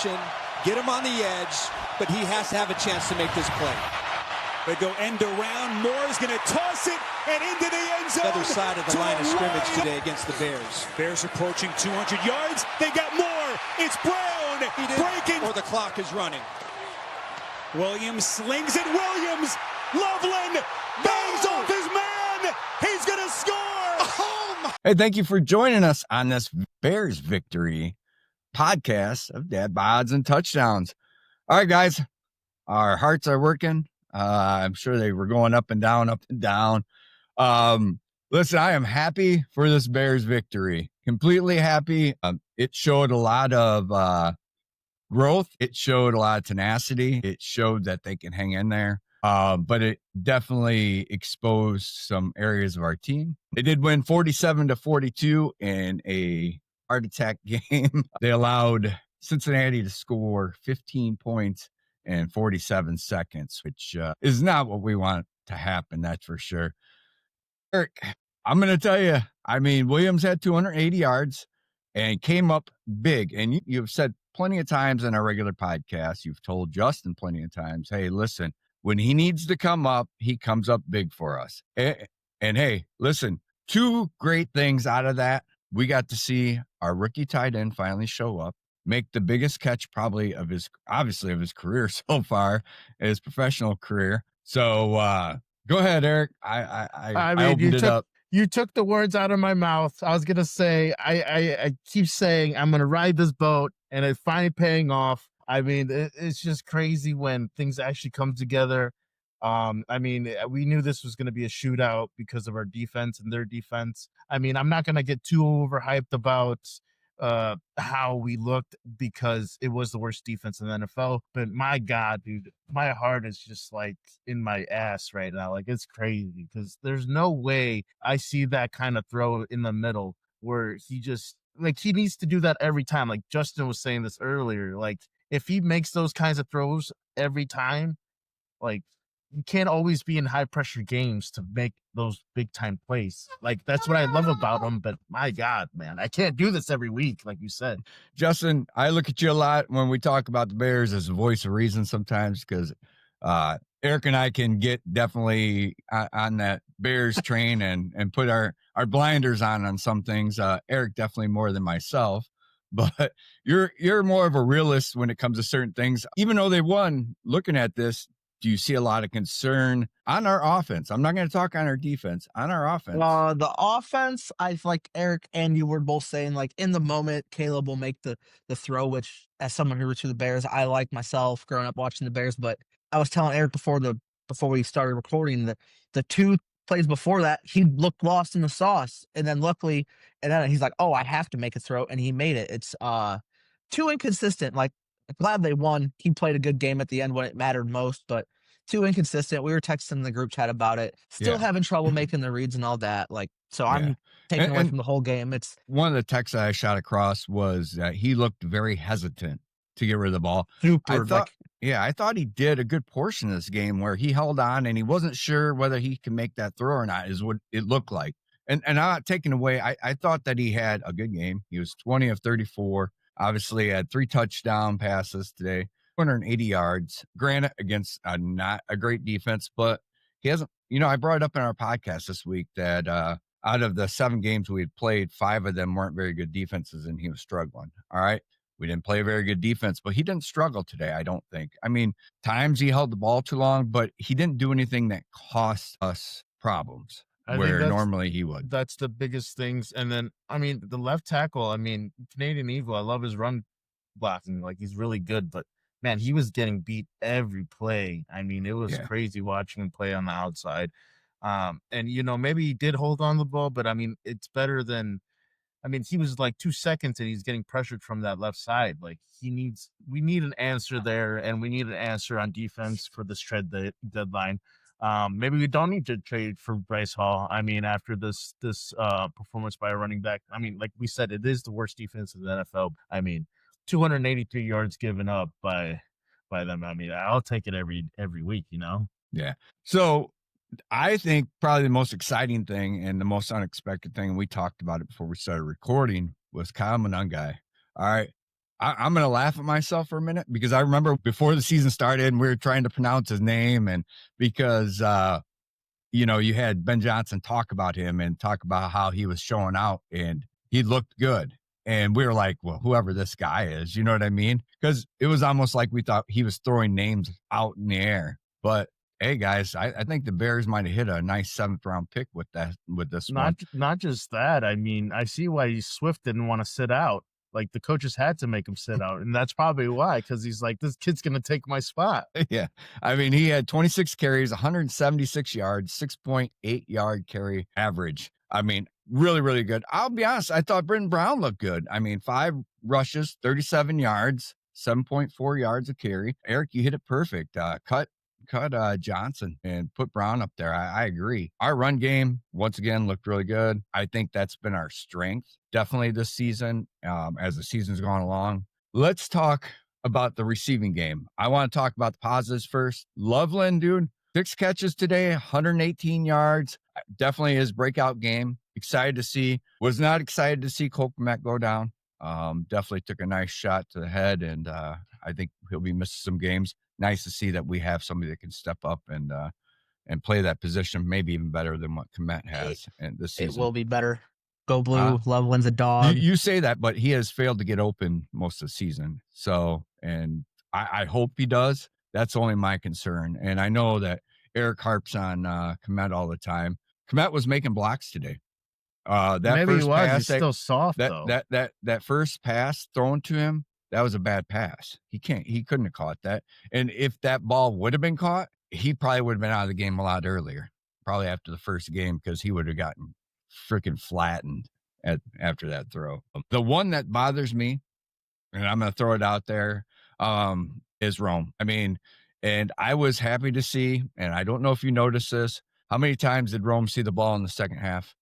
motion, get him on the edge, but he has to have a chance to make this play. They go end around. Moore's going to toss it and into the end zone. Other side of the line of scrimmage today against the Bears. Bears approaching 200 yards. They got more. It's Brown breaking. Or the clock is running. Williams slings it. Williams. Loveland bangs off his man. He's going to score. Hey, thank you for joining us on this Bears victory podcast of Dad Bods and Touchdowns. All right, guys, our hearts are working. I'm sure they were going up and down, up and down. Listen, I am happy for this Bears victory. Completely happy. It showed a lot of growth. It showed a lot of tenacity. It showed that they can hang in there. But it definitely exposed some areas of our team. They did win 47-42 in a heart attack game. They allowed Cincinnati to score 15 points in 47 seconds, which is not what we want to happen, that's for sure. Eric, I'm going to tell you, I mean, Williams had 280 yards and came up big. And you've said plenty of times in our regular podcast, you've told Justin plenty of times, hey, listen, when he needs to come up, he comes up big for us. And hey, listen, two great things out of that. We got to see our rookie tight end finally show up, make the biggest catch probably of his career so far, his professional career. So go ahead, Eric. I opened it up. You took the words out of my mouth. I was going to say, I keep saying I'm going to ride this boat, and it's finally paying off. I mean, it's just crazy when things actually come together. I mean, we knew this was going to be a shootout because of our defense and their defense. I mean, I'm not going to get too overhyped about how we looked because it was the worst defense in the NFL. But my God, dude, my heart is just like in my ass right now. Like, it's crazy because there's no way I see that kind of throw in the middle where he just, like, he needs to do that every time. Like Justin was saying this earlier, like, if he makes those kinds of throws every time, like, you can't always be in high pressure games to make those big time plays. Like, that's what I love about him. But my God, man, I can't do this every week, like you said. Justin, I look at you a lot when we talk about the Bears as a voice of reason sometimes because Eric and I can get definitely on that Bears train and put our blinders on some things. Eric definitely more than myself. But you're more of a realist when it comes to certain things. Even though they won, looking at this, do you see a lot of concern on our offense? I'm not going to talk on our defense, on our offense. The offense, I like Eric and you were both saying, like, in the moment, Caleb will make the throw, which as someone who roots for the Bears, I like myself growing up watching the Bears. But I was telling Eric before we started recording that the two plays before that, he looked lost in the sauce. And then luckily, and then he's like, oh, I have to make a throw. And he made it. It's too inconsistent. Like, I'm glad they won. He played a good game at the end when it mattered most, but too inconsistent. We were texting in the group chat about it. Still having trouble making the reads and all that. Like, so I'm taking away from the whole game. It's one of the texts I shot across was that he looked very hesitant to get rid of the ball. I thought he did a good portion of this game where he held on and he wasn't sure whether he can make that throw or not, is what it looked like. And I'm not taking away. I thought that he had a good game. He was 20 of 34. Obviously, had 3 touchdown passes today, 280 yards. Granted, against not a great defense, but he hasn't. You know, I brought it up in our podcast this week that out of the 7 games we had played, 5 of them weren't very good defenses, and he was struggling. All right. We didn't play a very good defense, but he didn't struggle today, I don't think. I mean, times he held the ball too long, but he didn't do anything that cost us problems where normally he would. That's the biggest things. And then, I mean, the left tackle, I mean, Canadian Evil, I love his run blocking. Like, he's really good, but man, he was getting beat every play. I mean, it was crazy watching him play on the outside. And, you know, maybe he did hold on the ball, but I mean, it's better than, I mean, he was like 2 seconds and he's getting pressured from that left side. Like, we need an answer there, and we need an answer on defense for this trade deadline. Maybe we don't need to trade for Bryce Hall. I mean, after this performance by a running back, I mean, like we said, it is the worst defense in the NFL. I mean, 283 yards given up by them. I mean, I'll take it every week, you know? Yeah. So I think probably the most exciting thing and the most unexpected thing, and we talked about it before we started recording, was Kyle Monangai. All right. I'm going to laugh at myself for a minute because I remember before the season started and we were trying to pronounce his name, and because, you had Ben Johnson talk about him and talk about how he was showing out and he looked good. And we were like, well, whoever this guy is, you know what I mean? Because it was almost like we thought he was throwing names out in the air. But hey, guys, I think the Bears might have hit a nice 7th-round pick with this one. Not just that. I mean, I see why Swift didn't want to sit out. Like the coaches had to make him sit out, and that's probably why. Because he's like, this kid's gonna take my spot. Yeah, I mean, he had 26 carries, 176 yards, 6.8 yard carry average. I mean, really, really good. I'll be honest, I thought Britton Brown looked good. I mean, 5 rushes, 37 yards, 7.4 yards a carry. Eric, you hit it perfect. Cut Johnson and put Brown up there. I agree. Our run game, once again, looked really good. I think that's been our strength, definitely this season, as the season's gone along. Let's talk about the receiving game. I want to talk about the positives first. Loveland, dude, 6 catches today, 118 yards. Definitely his breakout game. Excited to see. Was not excited to see Cole Kmet go down. Definitely took a nice shot to the head, and I think he'll be missing some games. Nice to see that we have somebody that can step up and play that position, maybe even better than what Kmet has in this season. It will be better. Go Blue. Loveland's a dog. You say that, but he has failed to get open most of the season. So, and I hope he does. That's only my concern. And I know that Eric harps on Kmet all the time. Kmet was making blocks today. That Maybe first he was. pass, He's still soft though. That first pass thrown to him, that was a bad pass. He couldn't have caught that. And if that ball would have been caught, he probably would have been out of the game a lot earlier, probably after the first game, because he would have gotten freaking flattened after that throw. The one that bothers me, and I'm going to throw it out there, is Rome. I mean, and I was happy to see, and I don't know if you noticed this, how many times did Rome see the ball in the second half?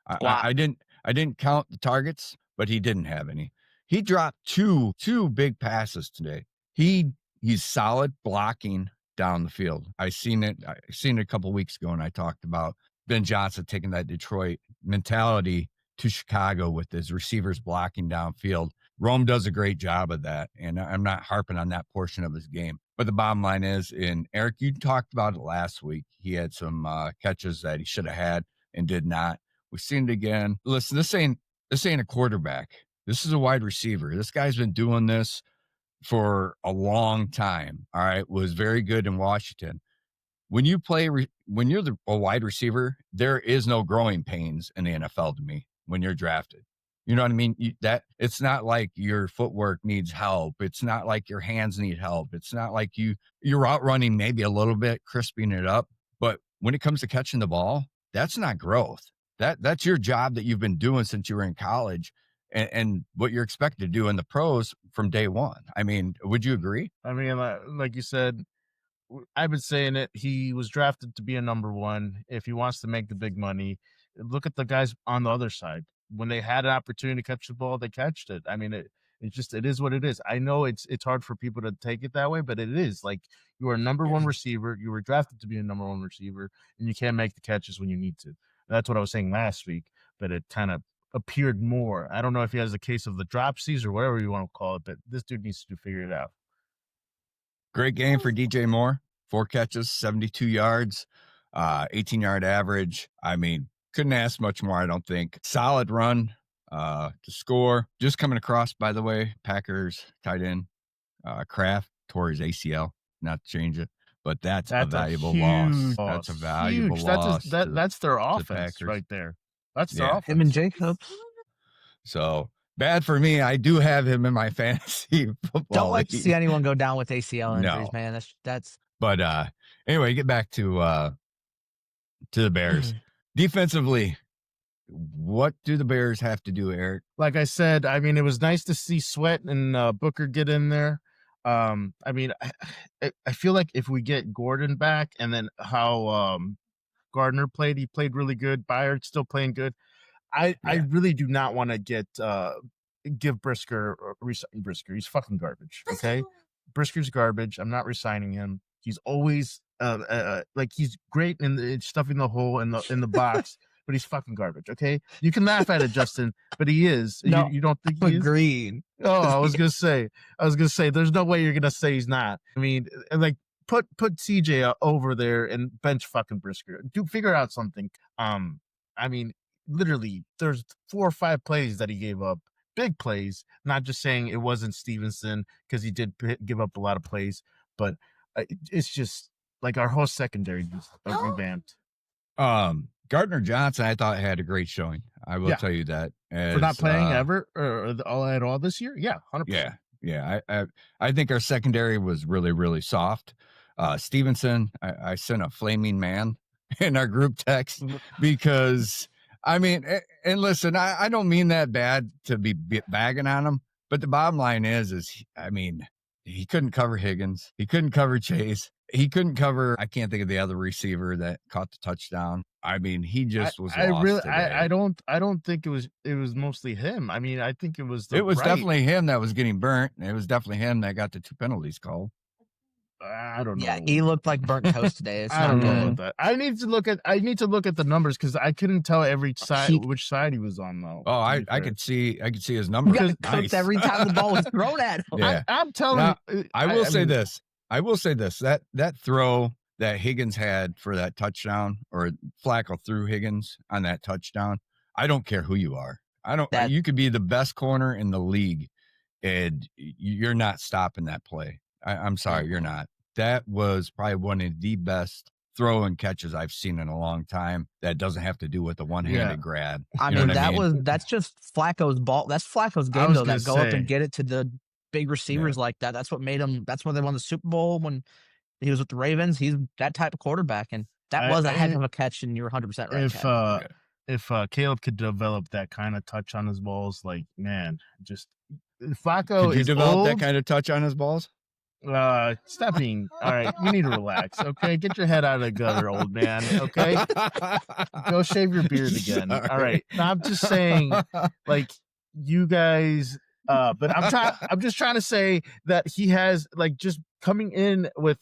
I didn't count the targets, but he didn't have any. He dropped two big passes today. He's solid blocking down the field. I seen it a couple of weeks ago, and I talked about Ben Johnson taking that Detroit mentality to Chicago with his receivers blocking downfield. Rome does a great job of that, and I'm not harping on that portion of his game. But the bottom line is, and Eric, you talked about it last week, he had some catches that he should have had and did not. We've seen it again. Listen, this ain't a quarterback. This is a wide receiver. This guy's been doing this for a long time. All right. Was very good in Washington. When you when you're a wide receiver, there is no growing pains in the NFL to me when you're drafted. You know what I mean? It's not like your footwork needs help. It's not like your hands need help. It's not like you're out running maybe a little bit, crisping it up. But when it comes to catching the ball, that's not growth. That's your job that you've been doing since you were in college, and what you're expected to do in the pros from day one. I mean, would you agree? I mean, like you said, I've been saying it. He was drafted to be a number one. If he wants to make the big money, look at the guys on the other side. When they had an opportunity to catch the ball, they catched it. I mean, it is what it is. I know it's hard for people to take it that way, but it is. Like, you are a number one receiver. You were drafted to be a number one receiver, and you can't make the catches when you need to. That's what I was saying last week, but it kind of appeared more. I don't know if he has a case of the dropsies or whatever you want to call it, but this dude needs to figure it out. Great game for DJ Moore. 4 catches, 72 yards, 18-yard average. I mean, couldn't ask much more, I don't think. Solid run to score. Just coming across, by the way, Packers tight end Kraft tore his ACL. Not to change it, but that's a valuable loss. That's a valuable loss. That's their offense right there. That's their offense. Him and Jacobs. So bad for me. I do have him in my fantasy football. Don't like to see anyone go down with ACL injuries, man. That's. But anyway, get back to the Bears. Defensively, what do the Bears have to do, Eric? Like I said, I mean, it was nice to see Sweat and Booker get in there. I mean, I feel like if we get Gordon back and then how Gardner played, he played really good. Byard's still playing good. I really do not want to give Brisker. He's fucking garbage. Okay, Brisker's garbage. I'm not resigning him. He's always like he's great in stuffing the hole in the box, but he's fucking garbage. Okay, you can laugh at it, Justin, but he is. No, you don't think he is? Agreed. Oh, I was gonna say, there's no way you're gonna say he's not. I mean, like put CJ over there and bench fucking Brisker. Figure out something. I mean, literally, there's 4 or 5 plays that he gave up, big plays. Not just saying it wasn't Stevenson because he did give up a lot of plays, but it's just like our whole secondary just revamped. Gardner Johnson, I thought had a great showing. I will tell you that For not playing ever or at all this year. Yeah, 100%. Yeah. I think our secondary was really, really soft. Stevenson, I sent a flaming man in our group text because I mean, and listen, I don't mean that bad to be bagging on him, but the bottom line is I mean, he couldn't cover Higgins. He couldn't cover Chase. He couldn't cover, I can't think of the other receiver that caught the touchdown. I mean, he just was lost today. I don't think it was mostly him. I mean, I think it was definitely him that was getting burnt. It was definitely him that got the 2 penalties called. I don't know. Yeah, he looked like burnt toast today. I don't know about that. I need to look at the numbers because I couldn't tell which side he was on though. Oh, I could see his numbers. He got cooked every time the ball was thrown at him. Yeah. I'm telling you. I will say this. That throw that Higgins had for that touchdown, or Flacco threw Higgins on that touchdown. I don't care who you are. You could be the best corner in the league, and you're not stopping that play. I'm sorry, you're not. That was probably one of the best throw and catches I've seen in a long time. That doesn't have to do with the one-handed grab. I mean, that's just Flacco's ball. That's Flacco's game though. That go up and get it to the big receivers like that. That's what made him. That's when they won the Super Bowl when he was with the Ravens. He's that type of quarterback, and that was a heck of a catch. And you're 100% right. If Caleb could develop that kind of touch on his balls, like man, just Flacco. Could you develop that kind of touch on his balls? Stop being all right. You need to relax, okay? Get your head out of the gutter, old man. Okay, go shave your beard again. Sorry. All right. Now, I'm just saying, like you guys. But I'm just trying to say that he has like just coming in with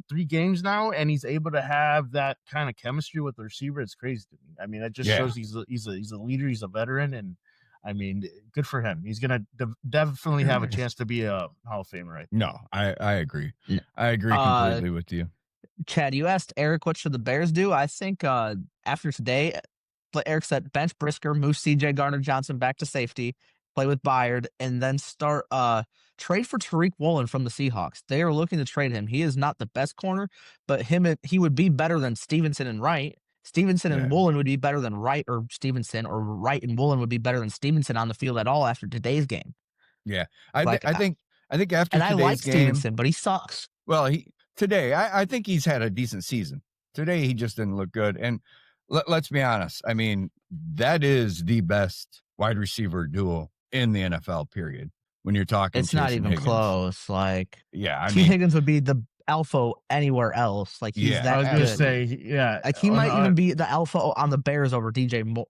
3 games now, and he's able to have that kind of chemistry with the receiver. It's crazy to me. I mean, it just shows he's a leader. He's a veteran, and I mean, good for him. He's gonna definitely have a chance to be a Hall of Famer, right? No, I agree. I agree completely with you. Chad, you asked Eric what should the Bears do. I think after today, Eric said bench Brisker, move CJ Gardner-Johnson back to safety, play with Byard, and then start trade for Tariq Woolen from the Seahawks. They are looking to trade him. He is not the best corner, but he would be better than Stevenson and Wright. Stevenson and Woolen would be better than Wright or Stevenson, or Wright and Woolen would be better than Stevenson on the field at all after today's game. Yeah, I think after today's I like game, Stevenson, but he sucks. Well, I think he's had a decent season. Today he just didn't look good, and let's be honest. I mean, that is the best wide receiver duo in the NFL. Period. When you're talking, it's not even Higgins. Close. Like, I mean, Higgins would be the alpha anywhere else. Like, he's that I was good. gonna say, like he might even be the alpha on the Bears over DJ Moore.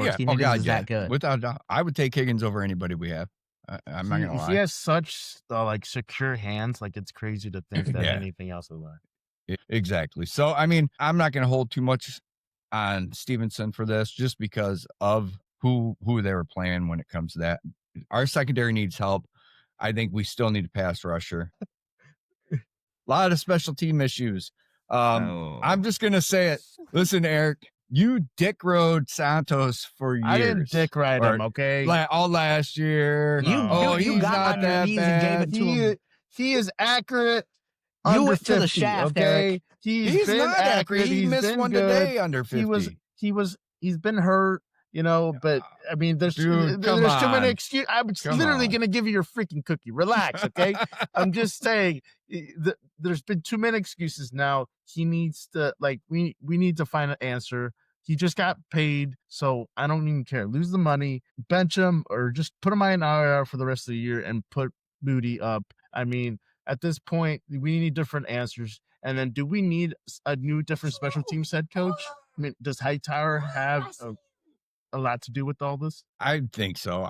Yeah. Higgins is that good. Without a doubt, I would take Higgins over anybody we have. I'm not gonna lie. He has such like secure hands. Like, it's crazy to think that anything else would lie. Exactly. So, I mean, I'm not going to hold too much on Stevenson for this, just because of who they were playing when it comes to that. Our secondary needs help. I think we still need a pass rusher. A lot of special team issues. I'm just going to say it. Listen, Eric, you dick rode Santos for years. I didn't dick ride him, okay? All last year. You got on your knees and gave it to him. He is accurate. You went to the shaft, okay? Eric. He's not accurate. He missed one good. Today under 50. He's been hurt, but I mean, there's too many excuses. I'm literally going to give you your freaking cookie. Relax, okay? I'm just saying, there's been too many excuses now. He needs to, we need to find an answer. He just got paid, so I don't even care. Lose the money, bench him, or just put him on IR for the rest of the year and put Moody up. I mean, at this point, we need different answers. And then, do we need a new, different special teams head coach? I mean, does Hightower have a lot to do with all this? I think so.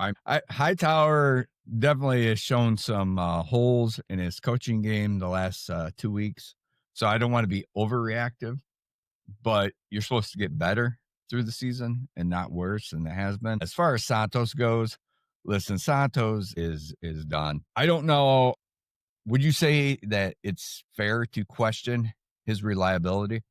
Hightower definitely has shown some holes in his coaching game the last 2 weeks. So I don't want to be overreactive, but you're supposed to get better. through the season and not worse than it has been. As far as Santos goes, listen, Santos is done. I don't know. Would you say that it's fair to question his reliability,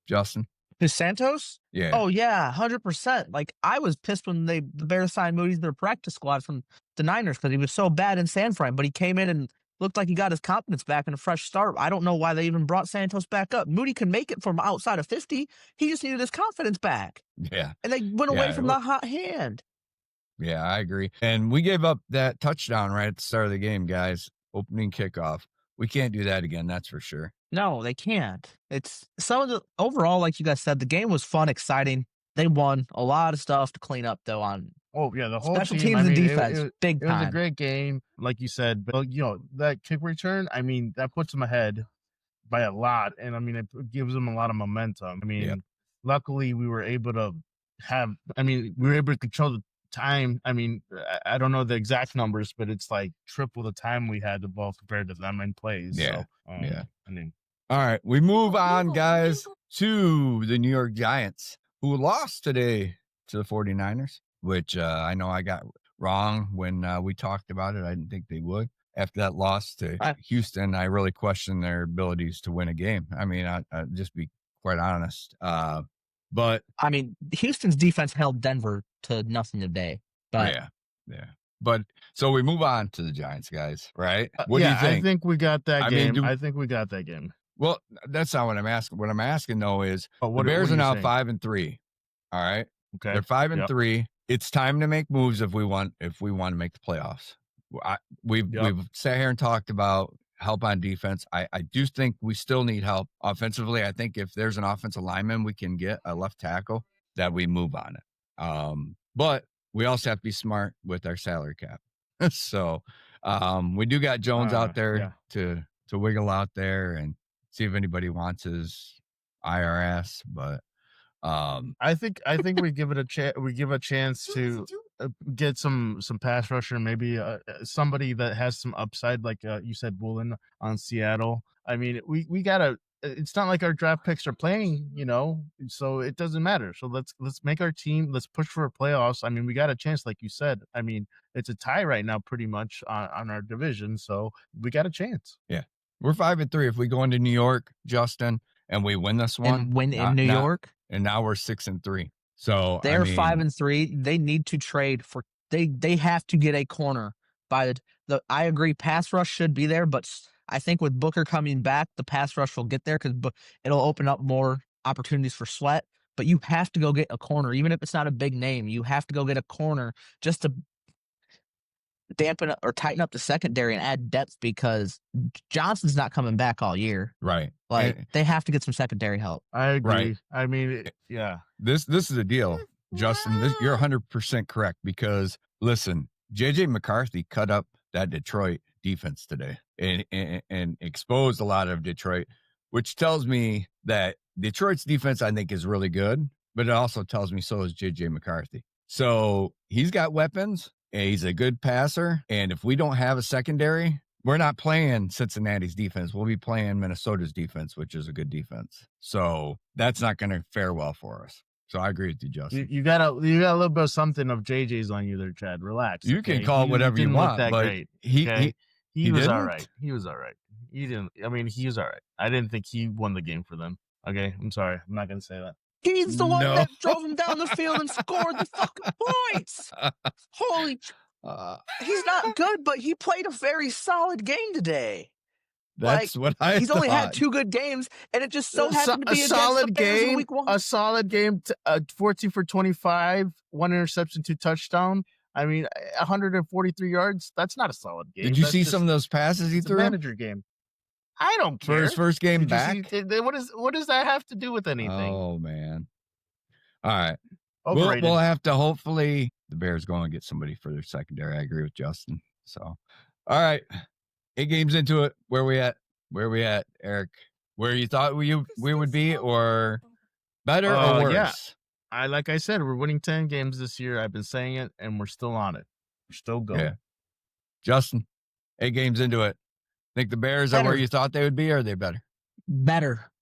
Justin? To Santos? Yeah. Oh yeah, 100%. Like I was pissed when the Bears signed Moody to their practice squad from the Niners because he was so bad in San Fran, but he came in and looked like he got his confidence back in a fresh start. I don't know why they even brought Santos back up. Moody can make it from outside of 50. He just needed his confidence back. Yeah. And they went away from the hot hand. Yeah, I agree. And we gave up that touchdown right at the start of the game, guys. Opening kickoff. We can't do that again, that's for sure. No, they can't. It's some of the overall, like you guys said, the game was fun, exciting. They won a lot of stuff to clean up though on the whole special team, teams and defense. Big It was time. a great game, like you said. But that kick return, I mean, that puts them ahead by a lot, and I mean, it gives them a lot of momentum. I mean, luckily we were able to control the time. I mean, I don't know the exact numbers, but it's like triple the time we had the ball compared to them in plays. Yeah. So, I mean, all right, we move on, guys, to the New York Giants, who lost today to the 49ers, which I know I got wrong when we talked about it. I didn't think they would. After that loss to Houston, I really questioned their abilities to win a game. I mean, I'll just be quite honest. But I mean, Houston's defense held Denver to nothing today. But yeah. But so we move on to the Giants, guys, right? What do you think? I think we got that game. Mean, I think we got that game. Well, that's not what I'm asking. What I'm asking though is the Bears are now 5-3. All right. Okay. They're 5-3. It's time to make moves if we want to make the playoffs. We've sat here and talked about help on defense. I do think we still need help offensively. I think if there's an offensive lineman we can get, a left tackle, that we move on it. But we also have to be smart with our salary cap. So we do got Jones out there to wiggle out there and see if anybody wants his IRS. But I think we give it a chance. We give a chance to get some pass rusher, maybe somebody that has some upside, like you said, Woolen on Seattle. I mean, we gotta. It's not like our draft picks are playing, so it doesn't matter. So let's make our team. Let's push for a playoffs. I mean, we got a chance, like you said. I mean, it's a tie right now, pretty much on our division. So we got a chance. Yeah, we're 5-3. If we go into New York, Justin, and we win this one, and win in New York, and now we're 6-3. So they're 5-3. They need to trade for. They have to get a corner by the. I agree. Pass rush should be there, but I think with Booker coming back, the pass rush will get there because it'll open up more opportunities for Sweat. But you have to go get a corner, even if it's not a big name. You have to go get a corner just to dampen up or tighten up the secondary and add depth because Johnson's not coming back all year. Right. Like they have to get some secondary help. I agree. Right. I mean, yeah. This is the deal, Justin. You're 100% correct because listen, JJ McCarthy cut up that Detroit defense today and exposed a lot of Detroit, which tells me that Detroit's defense, I think, is really good, but it also tells me so is JJ McCarthy. So he's got weapons and he's a good passer. And if we don't have a secondary, we're not playing Cincinnati's defense. We'll be playing Minnesota's defense, which is a good defense. So that's not going to fare well for us. So I agree with you, Justin. You got a little bit of something of JJ's on you there, Chad. Relax. You can call it whatever you want, but great, he was all right. He was all right. He didn't. I mean, he was all right. I didn't think he won the game for them. Okay, I'm sorry. I'm not gonna say that. He's the one that drove him down the field and scored the fucking points. Holy, he's not good, but he played a very solid game today. That's what I He's only had 2 good games, and it just so happened to be a solid game in week 1. A solid game, 14 for 25, 1 interception, 2 touchdown. I mean, 143 yards. That's not a solid game. Did you see some of those passes he threw? Manager game. I don't care. For his first game back. What does that have to do with anything? Oh man! All right, overrated. we'll have to hopefully the Bears go and get somebody for their secondary. I agree with Justin. So, all right. 8 games into it, where we at, Eric? Where you thought we would be, or better or worse? Yeah. Like I said, we're winning 10 games this year. I've been saying it, and we're still on it. We're still going. Yeah. Justin, 8 games into it. Think the Bears are where you thought they would be, or are they better? Better.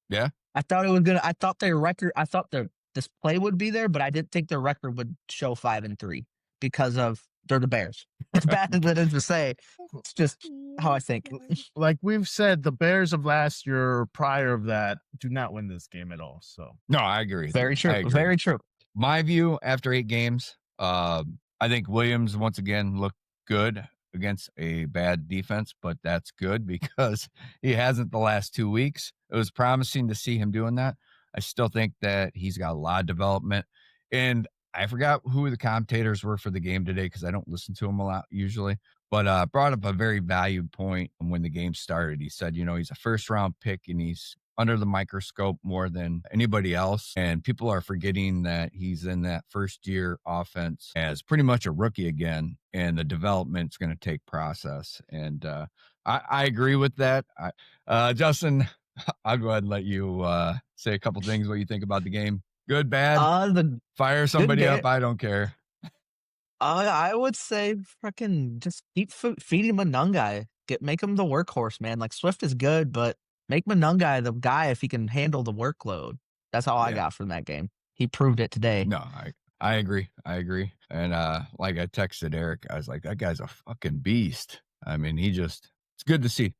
Yeah? I thought their display would be there, but I didn't think their record would show 5-3 because of they're the Bears. As bad as it is to say, it's just how I think. Like we've said, the Bears of last year or prior of that do not win this game at all. So No, I agree. Very true. I agree. Very true. My view after 8 games, I think Williams once again looked good against a bad defense, but that's good because he hasn't the last 2 weeks. It was promising to see him doing that. I still think that he's got a lot of development. And I forgot who the commentators were for the game today because I don't listen to him a lot usually, but brought up a very valued point when the game started. He said, he's a first round pick and he's under the microscope more than anybody else. And people are forgetting that he's in that first year offense as pretty much a rookie again. And the development's going to take process. And I agree with that. Justin, I'll go ahead and let you say a couple things what you think about the game. Good, bad, fire somebody up. I don't care. I would say freaking just keep feeding Monungai. Make him the workhorse, man. Like Swift is good, but make Monungai the guy if he can handle the workload. That's all I got from that game. He proved it today. No, I agree. And like I texted Eric, I was like, that guy's a fucking beast. I mean, it's good to see.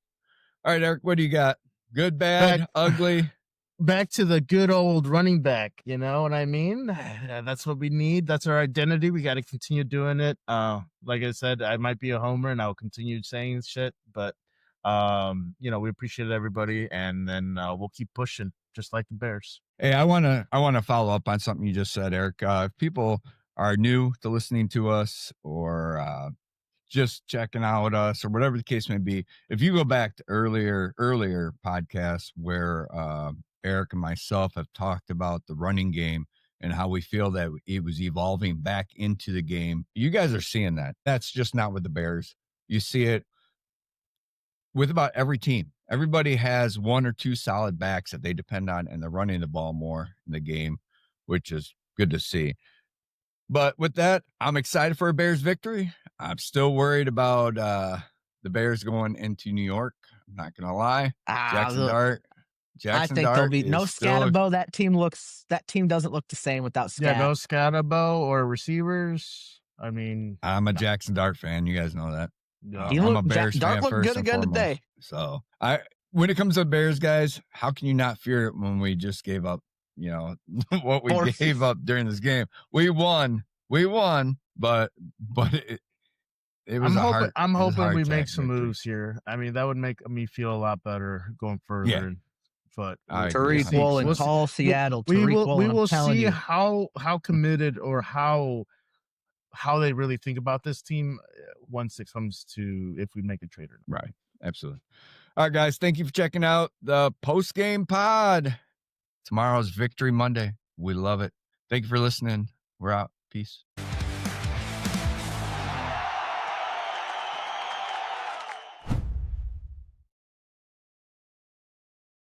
All right, Eric, what do you got? Good, bad, ugly? Back to the good old running back, you know what I mean? That's what we need. That's our identity. We got to continue doing it. Like I said, I might be a homer and I'll continue saying shit, but we appreciate everybody, and then we'll keep pushing just like the Bears. Hey, I want to follow up on something you just said, Eric. If people are new to listening to us or just checking out us or whatever the case may be, if you go back to earlier podcasts where Eric and myself have talked about the running game and how we feel that it was evolving back into the game, you guys are seeing that. That's just not with the Bears. You see it with about every team. Everybody has one or two solid backs that they depend on, and they're running the ball more in the game, which is good to see. But with that, I'm excited for a Bears victory. I'm still worried about the Bears going into New York. I'm not going to lie. Jackson Dart. I think there'll be no Scatterbo. That team doesn't look the same without Scat. Yeah, no Scatterbo or receivers. I mean, I'm a Jackson Dart fan. You guys know that. I'm a Bears fan looked first good and again foremost. today. So when it comes to Bears, guys, how can you not fear it when we just gave up, what we gave up during this game? We won, but it was I'm hoping we make some moves here. I mean, that would make me feel a lot better going further. Yeah. But Tariq Woolen, call Seattle. We will see how committed or how they really think about this team once it comes to if we make a trade or not. Right. Absolutely. All right, guys. Thank you for checking out the post-game pod. Tomorrow's Victory Monday. We love it. Thank you for listening. We're out. Peace.